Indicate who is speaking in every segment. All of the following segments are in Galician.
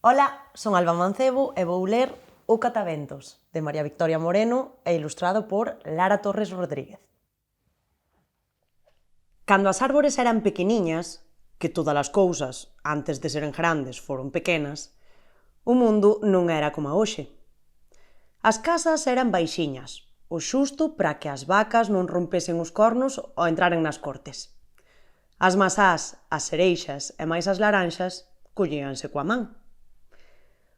Speaker 1: Ola, son Alba Mancebo e vou ler O Cataventos, de María Victoria Moreno e ilustrado por Lara Torres Rodríguez. Cando as árbores eran pequeniñas, que todas as cousas, antes de seren grandes, foron pequenas, o mundo non era como hoxe. As casas eran baixiñas, o xusto para que as vacas non rompesen os cornos ao entraren nas cortes. As masás, as cereixas e máis as laranxas collíanse coa man.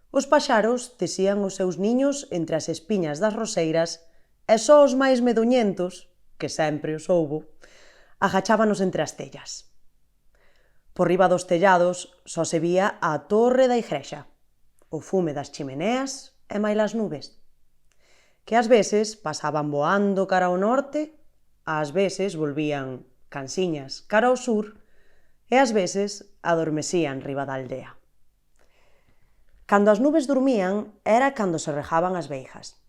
Speaker 1: Os paxaros tesían os seus niños entre as espiñas das roseiras e só os máis medoñentos, que sempre os houbo, agachábanos entre as tellas. Por riba dos tellados só se vía a torre da igrexa, o fume das chimeneas e mailas nubes, que ás veces pasaban voando cara ao norte, ás veces volvían cansiñas cara ao sur e ás veces adormecían riba da aldea. Cando as nubes dormían era cando se regaban as veijas,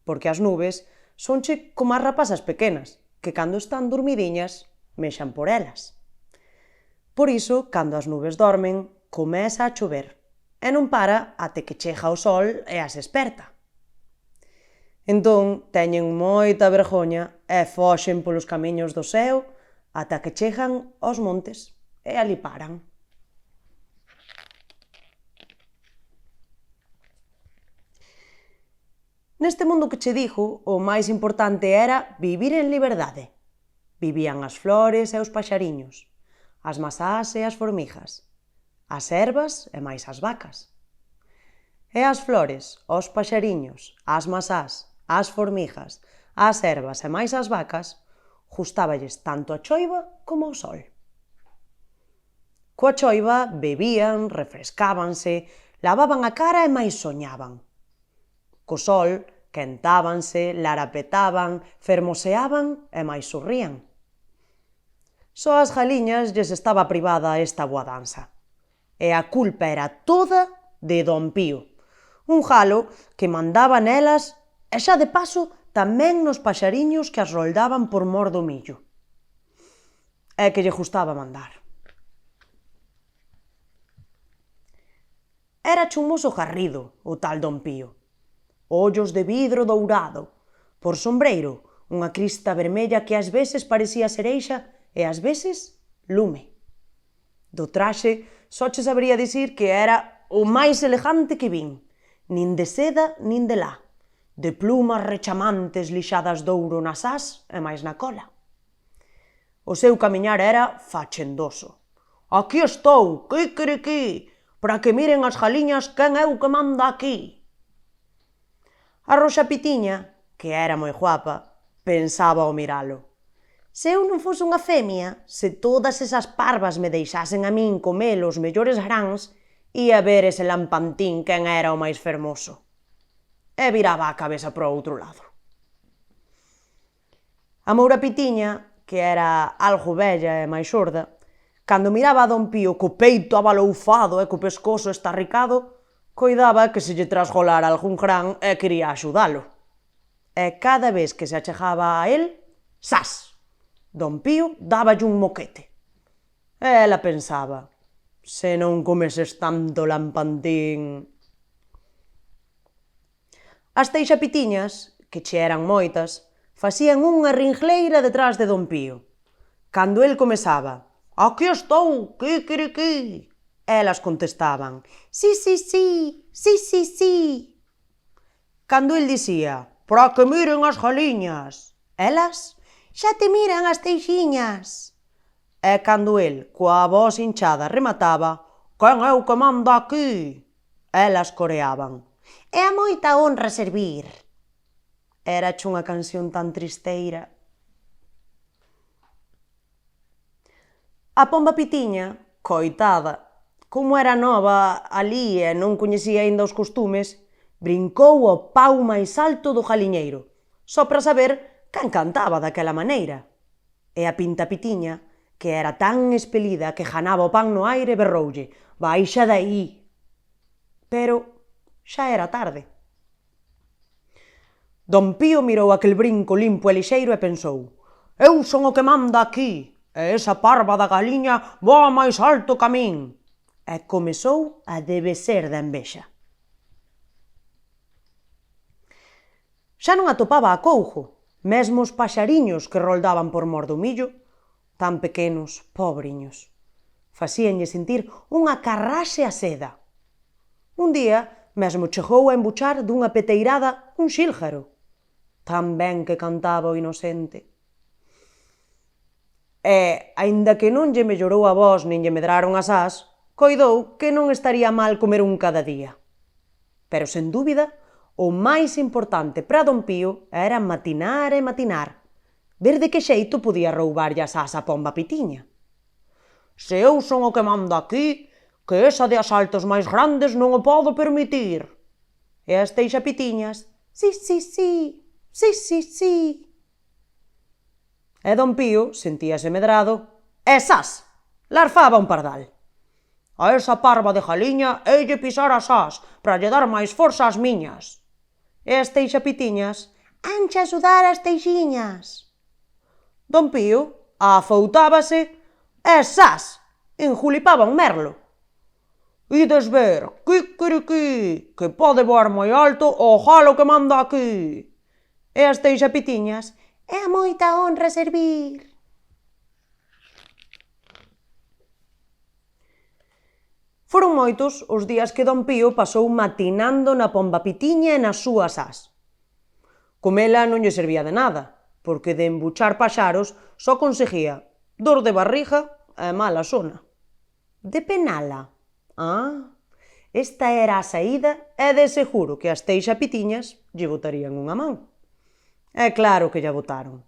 Speaker 1: porque as nubes sonche como as rapazas pequenas, que cando están dormidiñas mexan por elas. Por iso, cando as nubes dormen, comeza a chover, e non para até que chega o sol e as esperta. Entón, teñen moita vergoña e foxen polos camiños do ceo ata que chegan aos montes e ali paran. Neste mundo que che digo, o máis importante era vivir en liberdade. Vivían as flores e os paxariños, as masás e as formijas, as ervas e máis as vacas. E as flores, os paxariños, as masás, as formijas, as ervas e máis as vacas, gustáballes tanto a choiva como o sol. Coa choiva bebían, refrescábanse, lavaban a cara e máis soñaban. Co sol quentábanse, larapetaban, fermoseaban e máis sorrían. Só as galiñas lles estaba privada esta boa danza. E a culpa era toda de Don Pío, un galo que mandaba nelas e xa de paso tamén nos paxariños que as roldaban por mor do millo. É que lle gustaba mandar. Era chumoso garrido o tal Don Pío. Ollos de vidro dourado, por sombreiro unha crista vermella que ás veces parecía cereixa e ás veces lume. Do traxe só che sabería dicir que era o máis elegante que vin, nin de seda nin de lá, de plumas rechamantes lixadas de ouro nas ás e máis na cola. O seu camiñar era fachendoso. Aquí estou, quiquiriquí, para que miren as galiñas quen é o que manda aquí. A Roxa Pitiña, que era moi guapa, pensaba ao miralo: se eu non fose unha femia, se todas esas parvas me deixasen a min comer os mellores grans, ia ver ese lampantín quen era o máis fermoso. E viraba a cabeza para o outro lado. A Moura Pitiña, que era algo vella e máis xorda, cando miraba a Don Pío co peito abaloufado e co pescozo estarricado, coidaba que se lle trasgolara algún gran e quería axudalo. E cada vez que se achegaba a el, sas! Don Pío dáballe un moquete. E ela pensaba: se non comeses tanto lampantín. As teixapitiñas, que che eran moitas, facían unha ringleira detrás de Don Pío. Cando el comezaba: aquí estou, quiquiriquí, elas contestaban: sí, sí, sí, sí, sí, sí. Cando el dicía: para que miren as galiñas, elas: xa te miran as teixiñas. E cando el, coa voz hinchada, remataba: quen é o que manda aquí, elas coreaban: é a moita honra servir. Erache unha canción tan tristeira. A Pomba Pitiña, coitada, como era nova alí e non coñecía aínda os costumes, brincou ao pau máis alto do galiñeiro, só para saber quen cantaba daquela maneira. E a Pinta Pitiña, que era tan espelida que janaba o pan no aire, berroulle: baixa daí. Pero xa era tarde. Don Pío mirou aquel brinco limpo e lixeiro e pensou: eu son o que manda aquí, e esa parva da galiña voa máis alto ca min. e comezou a debeser da envexa. Xa non atopaba a Coujo, mesmo os paxariños que roldaban por mor do millo, tan pequenos, pobriños. Facíanlle sentir unha carraxe a seda. Un día, mesmo chegou a embuchar dunha peteirada un xílgaro. Tan ben que cantaba o inocente. E, aínda que non lle mellorou a voz nin lle medraron as ás, coidou que non estaría mal comer un cada día. Pero, sen dúbida, o máis importante para don Pío era matinar e matinar, ver de que xeito podía roubarlle as ás a Pomba Pitiña. Se eu son o que manda aquí, que esa de asaltos máis grandes non o podo permitir. E as Teixa Pitiñas, sí, sí, sí, sí, sí, sí. E don Pío sentíase medrado e sas, larfaba un pardal. A esa parva de Jaliña heille pisar as ás para lle dar máis forza ás miñas. E as Teixa Pitiñas, anche a sudar as teixiñas. Don Pío afoutábase e sas, enjulipaba un merlo. Ides ver, quiquiriquí, que pode voar moi alto o jalo que manda aquí. E as Teixa Pitiñas, é a moita honra servir. Foron moitos os días que don Pío pasou matinando na Pomba Pitiña e nas súas ás. Comela non lle servía de nada, porque de embuchar paxaros só conseguía dor de barriga e mala sona. De penala? Esta era a saída e de seguro que as Teixa Pitiñas lle botarían unha man. É claro que lle botaron.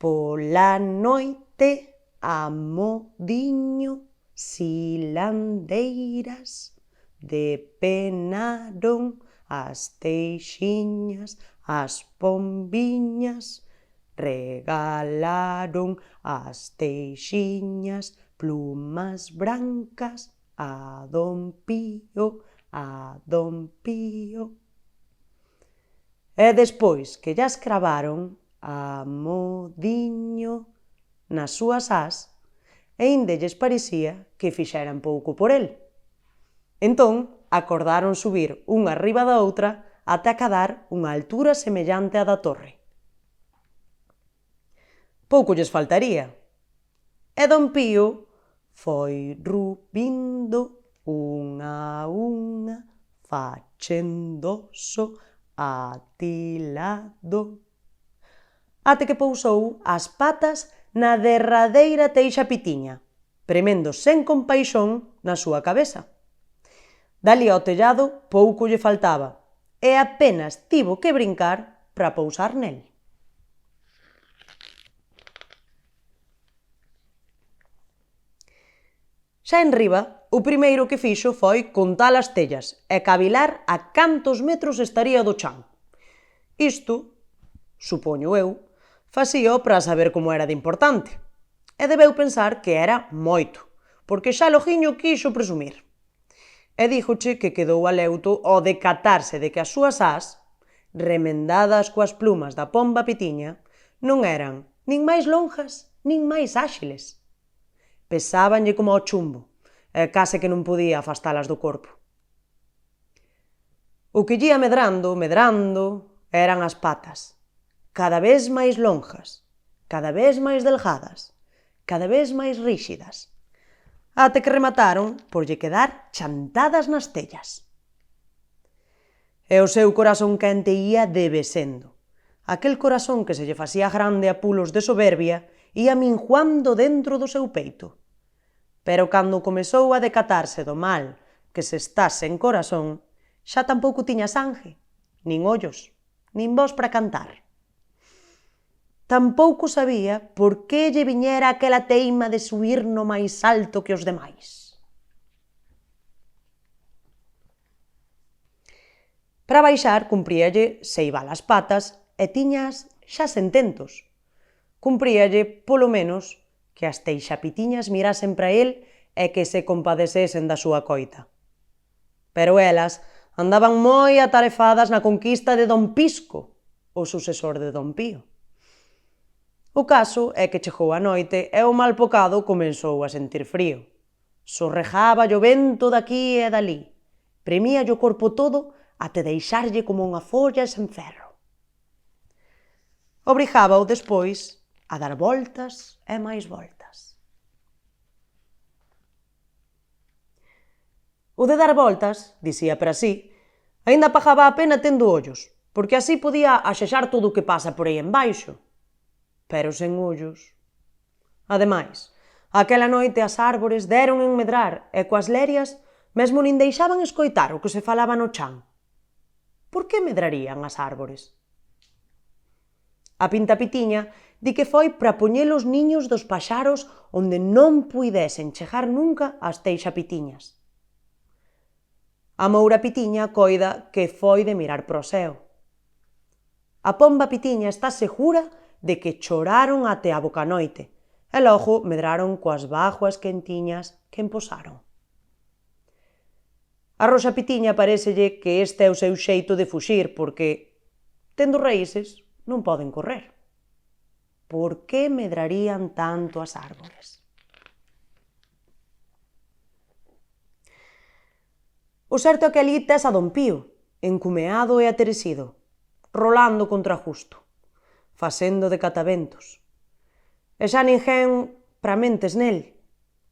Speaker 1: Pola noite, amodiño, silandeiras, depenaron as teixiñas, as pombiñas, regalaron as teixiñas plumas brancas a don Pío, a don Pío. E despois que llas cravaron amodiño nas súas ás, e inde lles parecía que fixeran pouco por el. Entón, acordaron subir unha riba da outra ata acadar unha altura semellante á da torre. Pouco lles faltaría. E don Pío foi rubindo unha a unha, fachendoso, atilado, até que pousou as patas na derradeira Teixa Pitiña, premendo sen compaixón na súa cabeza. Dalí ao tellado pouco lle faltaba, e apenas tivo que brincar para pousar nel. Xa en riba, o primeiro que fixo foi contar as tellas e cavilar a cantos metros estaría do chan. Isto, supoño eu, facíao para saber como era de importante. E debeu pensar que era moito, porque xa logiño quixo presumir. E dígoche que quedou aleuto ao decatarse de que as súas ás, remendadas coas plumas da Pomba Pitiña, non eran nin máis lonjas nin máis áxiles. Pesábanlle como ao chumbo, e case que non podía afastalas do corpo. O que lle ia medrando, eran as patas, cada vez máis lonjas, cada vez máis delgadas, cada vez máis ríxidas, até que remataron por lle quedar chantadas nas tellas. E o seu corazón quente ia debesendo. Aquel corazón que se lle facía grande a pulos de soberbia ia minguando dentro do seu peito. Pero cando comezou a decatarse do mal que se está sen corazón, xa tampouco tiña sangue, nin ollos, nin voz para cantar. Tampouco sabía por que lle viñera aquela teima de subir no máis alto que os demais. Para baixar, cumpríalle seivar as patas e tiñas xa sententos. Cumpríalle, polo menos, que as Teixa Pitiñas mirasen para el e que se compadecesen da súa coita. Pero elas andaban moi atarefadas na conquista de don Pisco, o sucesor de don Pío. O caso é que chegou a noite e o malpocado comezou a sentir frío. Sorrejaba o vento daqui e dalí, premia o corpo todo até deixarlle como unha folla sen ferro. Obrigábao despois a dar voltas e máis voltas. O de dar voltas, dicía para sí, aínda pagaba a pena tendo ollos, porque así podía axexar todo o que pasa por aí embaixo. Pero sen ollos. Ademais, aquela noite as árbores deron en medrar e coas lerias mesmo nin deixaban escoitar o que se falaba no chan. Por que medrarían as árbores? A Pintapitiña di que foi para poñer os niños dos paxaros onde non puidesen chegar nunca as teixapitiñas. A Moura Pitiña coida que foi de mirar pro ceo. A Pomba Pitiña está segura de que choraron até a bocanoite e logo medraron coas bágoas quentiñas que emposaron. A Rosa Pitiña parécelle que este é o seu xeito de fuxir porque, tendo raíces, non poden correr. Por que medrarían tanto as árbores? O certo é que ali tes a Don Pío, encumeado e ateresido, rolando contra Justo, facendo de cataventos. E xa ninguén pramentes nel.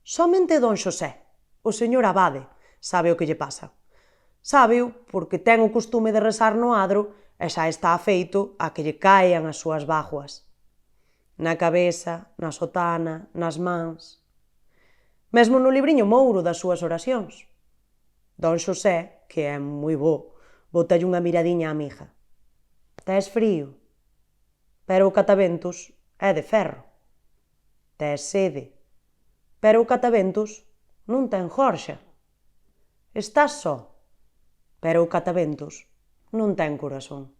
Speaker 1: Somente Don Xosé, o señor abade, sabe o que lle pasa. Sábeo porque ten o costume de rezar no adro e xa está afeito a que lle caian as súas bágoas. Na cabeza, na sotana, nas mans. Mesmo no libriño mouro das súas oracións. Don Xosé, que é moi bo, botalle unha miradiña amiga. Tes frío, pero o cataventos é de ferro. Tes sede, pero o cataventos non ten jorxa. Estás só, pero o cataventos non ten corazón.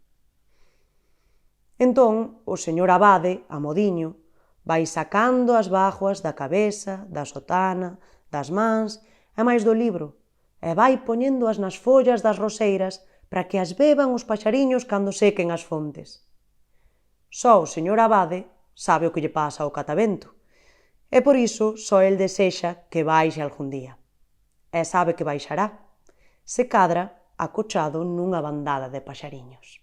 Speaker 1: Entón, o señor abade, amodiño, vai sacando as bágoas da cabeza, da sotana, das mans e máis do libro, e vai poñéndoas nas follas das roseiras para que as beban os paxariños cando sequen as fontes. Só o señor abade sabe o que lle pasa ao catavento, e por iso só el desexa que baixe algún día. E sabe que baixará, se cadra acochado nunha bandada de paxariños.